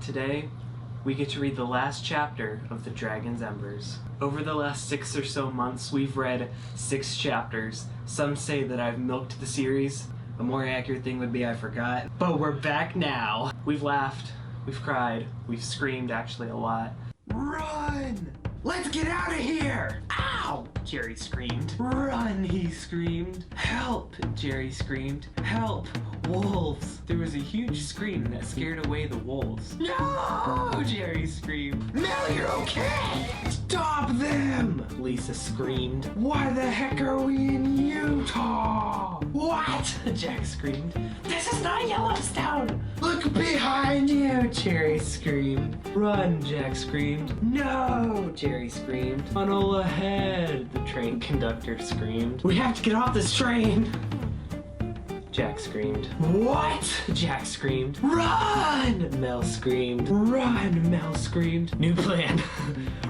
Today, we get to read the last chapter of The Dragon's Embers. Over the last 6 or so months, we've read 6 chapters. Some say that I've milked the series. A more accurate thing would be I forgot. But we're back now. We've laughed, we've cried, we've screamed actually a lot. Run! Let's get out of here! Ow! Jerry screamed. Run, he screamed. Help! Jerry screamed. Help! Wolves! There was a huge scream that scared away the wolves. No! Jerry screamed. Mel, you're okay! Stop them! Lisa screamed. Why the heck are we in Utah? What? Jack screamed. This is not Yellowstone! Look behind you! Jerry screamed. Run, Jack screamed. No! Jerry screamed. Funnel ahead! The train conductor screamed. We have to get off this train! Jack screamed. What? Jack screamed. Run! Mel screamed. Run! Mel screamed. New plan.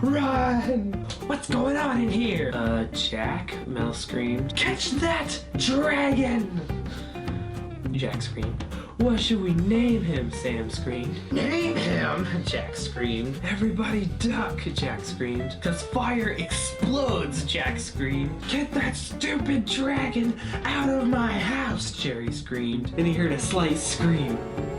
Run! What's going on in here? Jack? Mel screamed. Catch that dragon! Jack screamed. What should we name him? Sam screamed. Name him! Jack screamed. Everybody duck! Jack screamed. 'Cause fire explodes! Jack screamed. Get that stupid dragon out of my house! Jerry screamed. Then he heard a slight scream.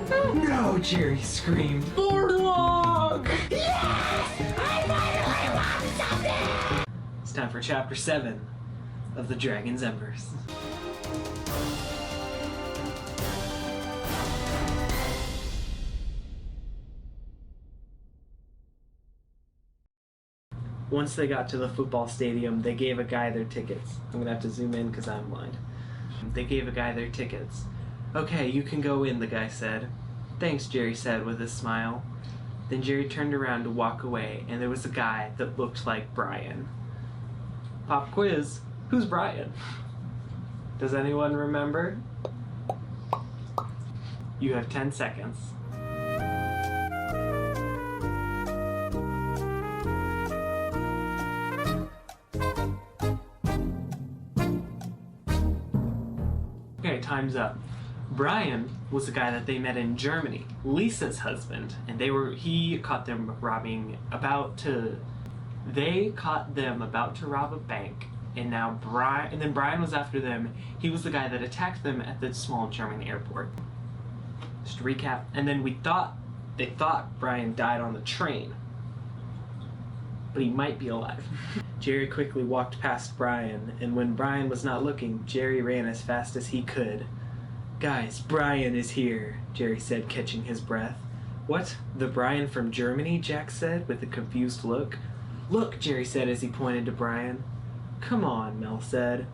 No! Jerry screamed. Boardwalk! Yes! I finally want something! It's time for chapter 7 of The Dragon's Embers. Once they got to the football stadium, they gave a guy their tickets. I'm gonna have to zoom in because I'm blind. They gave a guy their tickets. Okay, you can go in, the guy said. Thanks, Jerry said with a smile. Then Jerry turned around to walk away, and there was a guy that looked like Brian. Pop quiz. Who's Brian? Does anyone remember? You have 10 seconds. Okay, time's up. Brian was the guy that they met in Germany, Lisa's husband, and he caught them about to rob a bank, and then Brian was after them. He was the guy that attacked them at the small German airport. Just to recap, and then they thought Brian died on the train, but he might be alive. Jerry quickly walked past Brian, and when Brian was not looking, Jerry ran as fast as he could. Guys, Brian is here, Jerry said, catching his breath. What? The Brian from Germany? Jack said, with a confused look. Look, Jerry said as he pointed to Brian. Come on, Mel said.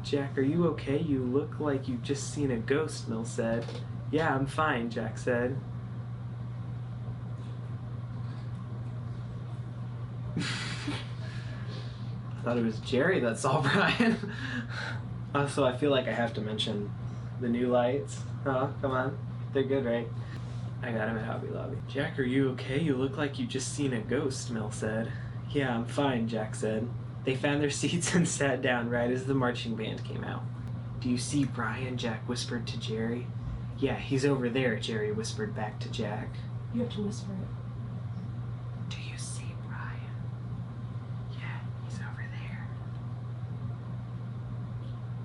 Jack, are you okay? You look like you've just seen a ghost, Mel said. Yeah, I'm fine, Jack said. I thought it was Jerry that saw Brian. Also, I feel like I have to mention the new lights. Oh, come on. They're good, right? I got him at Hobby Lobby. Jack, are you okay? You look like you just seen a ghost, Mel said. Yeah, I'm fine, Jack said. They found their seats and sat down right as the marching band came out. Do you see Brian? Jack whispered to Jerry. Yeah, he's over there, Jerry whispered back to Jack. You have to whisper it. Do you see Brian? Yeah, he's over there.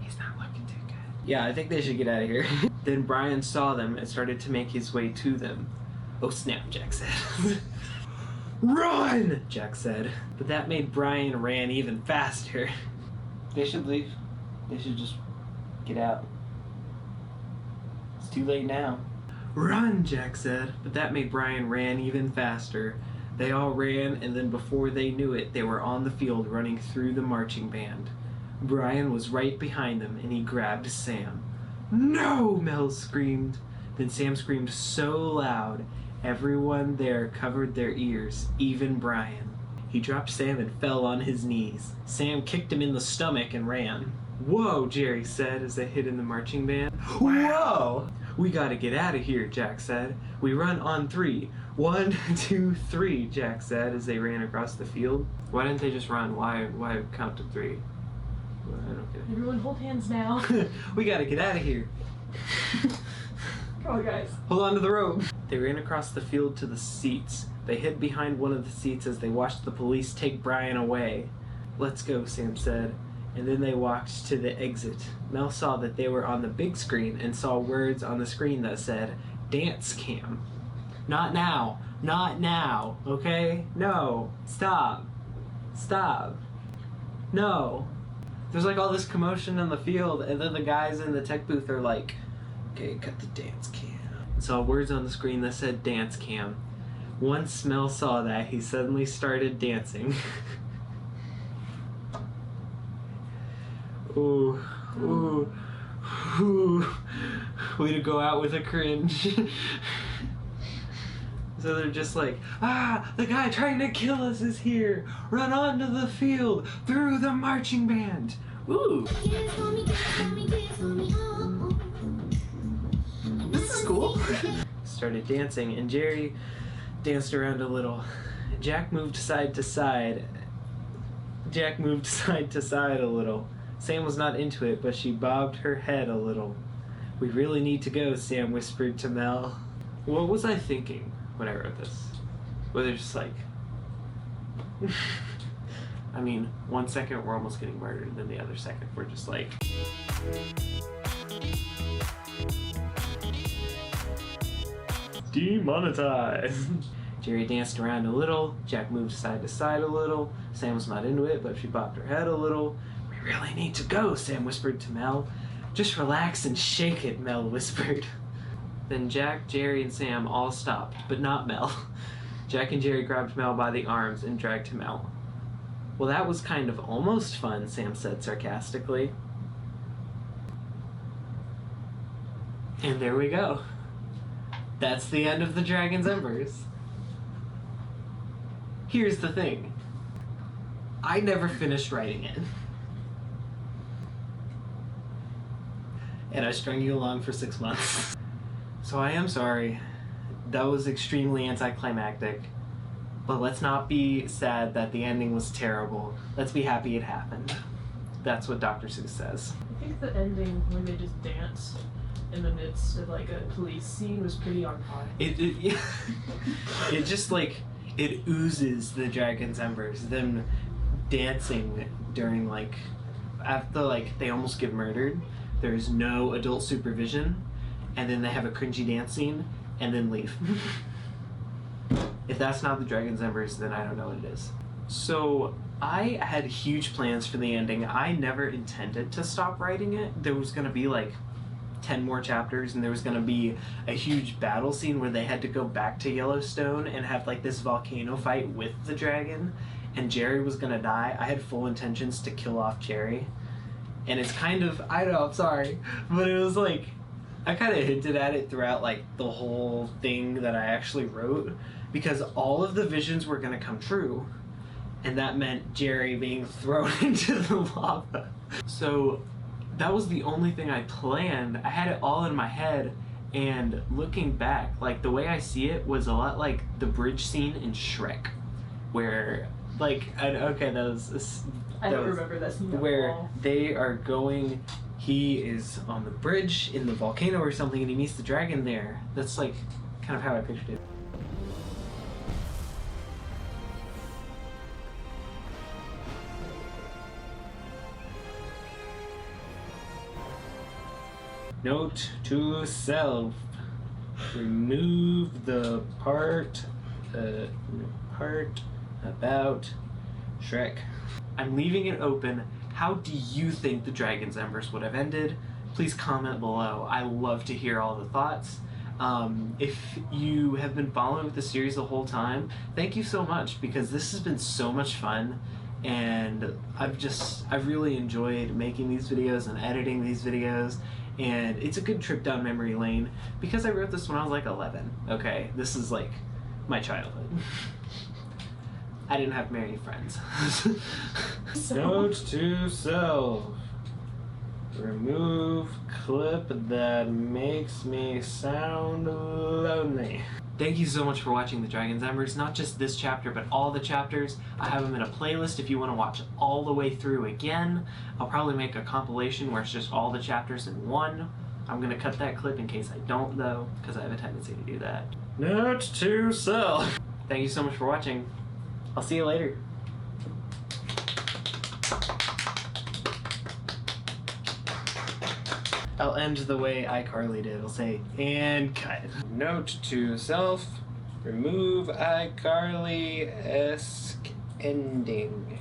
He's not looking too good. Yeah, I think they should get out of here. Then Brian saw them and started to make his way to them. Oh snap, Jack said. Run! Jack said. But that made Brian ran even faster. They should leave. They should just get out. It's too late now. Run, Jack said. But that made Brian ran even faster. They all ran, and then before they knew it, they were on the field running through the marching band. Brian was right behind them, and he grabbed Sam. No! Mel screamed. Then Sam screamed so loud, everyone there covered their ears, even Brian. He dropped Sam and fell on his knees. Sam kicked him in the stomach and ran. Whoa, Jerry said as they hid in the marching band. Whoa! We gotta get out of here, Jack said. We run on 3. 1, 2, 3, Jack said as they ran across the field. Why didn't they just run? Why count to 3? I don't get it. Everyone hold hands now. We gotta get out of here. Come on, guys. Hold on to the rope. They ran across the field to the seats. They hid behind one of the seats as they watched the police take Brian away. "Let's go," Sam said. And then they walked to the exit. Mel saw that they were on the big screen and saw words on the screen that said, "Dance cam." "Not now. Not now. Okay? No. Stop. Stop. No." There's like all this commotion in the field, and then the guys in the tech booth are like, "Okay, cut the dance cam." Saw words on the screen that said "dance cam." Once Mel saw that, he suddenly started dancing. Ooh, ooh, ooh. Way to go out with a cringe. So they're just like, "Ah, the guy trying to kill us is here. Run onto the field through the marching band." Ooh. This is cool. Started dancing, and Jerry danced around a little. Jack moved side to side. Jack moved side to side a little. Sam was not into it, but she bobbed her head a little. "We really need to go," Sam whispered to Mel. What was I thinking when I wrote this? Was it just like... I mean, 1 second we're almost getting murdered, and then the other second we're just like... Demonetized. Jerry danced around a little. Jack moved side to side a little. Sam was not into it, but she bobbed her head a little. "We really need to go," Sam whispered to Mel. "Just relax and shake it," Mel whispered. Then Jack, Jerry, and Sam all stopped, but not Mel. Jack and Jerry grabbed Mel by the arms and dragged him out. "Well, that was kind of almost fun," Sam said sarcastically. And there we go. That's the end of The Dragon's Embers. Here's the thing. I never finished writing it. And I strung you along for 6 months. So I am sorry. That was extremely anticlimactic. But let's not be sad that the ending was terrible. Let's be happy it happened. That's what Dr. Seuss says. I think the ending where they just dance in the midst of like a police scene was pretty on par. It just like, it oozes The Dragon's Embers. Them dancing during like, after like they almost get murdered. There's no adult supervision, and then they have a cringy dance scene, and then leave. If that's not The Dragon's Embers, then I don't know what it is. So, I had huge plans for the ending. I never intended to stop writing it. There was going to be like 10 more chapters, and there was going to be a huge battle scene where they had to go back to Yellowstone and have like this volcano fight with the dragon, and Jerry was going to die. I had full intentions to kill off Jerry. And it's kind of, I know, I'm sorry, but it was like, I kind of hinted at it throughout like the whole thing that I actually wrote, because all of the visions were going to come true, and that meant Jerry being thrown into the lava. So that was the only thing I planned. I had it all in my head, and looking back, like the way I see it was a lot like the bridge scene in Shrek, where like, okay, that was... I don't remember that scene where at all. they are going, he is on the bridge in the volcano or something, and he meets the dragon there. That's like kind of how I pictured it. Note to self: remove the part about Shrek. I'm leaving it open. How do you think The Dragon's Embers would have ended? Please comment below. I love to hear all the thoughts. If you have been following the series the whole time, thank you so much, because this has been so much fun, and I've really enjoyed making these videos and editing these videos, and it's a good trip down memory lane, because I wrote this when I was like 11, okay? This is like my childhood. I didn't have many friends. Note to self: remove clip that makes me sound lonely. Thank you so much for watching The Dragon's Embers, not just this chapter, but all the chapters. I have them in a playlist if you want to watch all the way through again. I'll probably make a compilation where it's just all the chapters in one. I'm gonna cut that clip in case I don't, though, because I have a tendency to do that. Note to self. Thank you so much for watching. I'll see you later. I'll end the way iCarly did. I'll say, and cut. Note to self, remove iCarly-esque ending.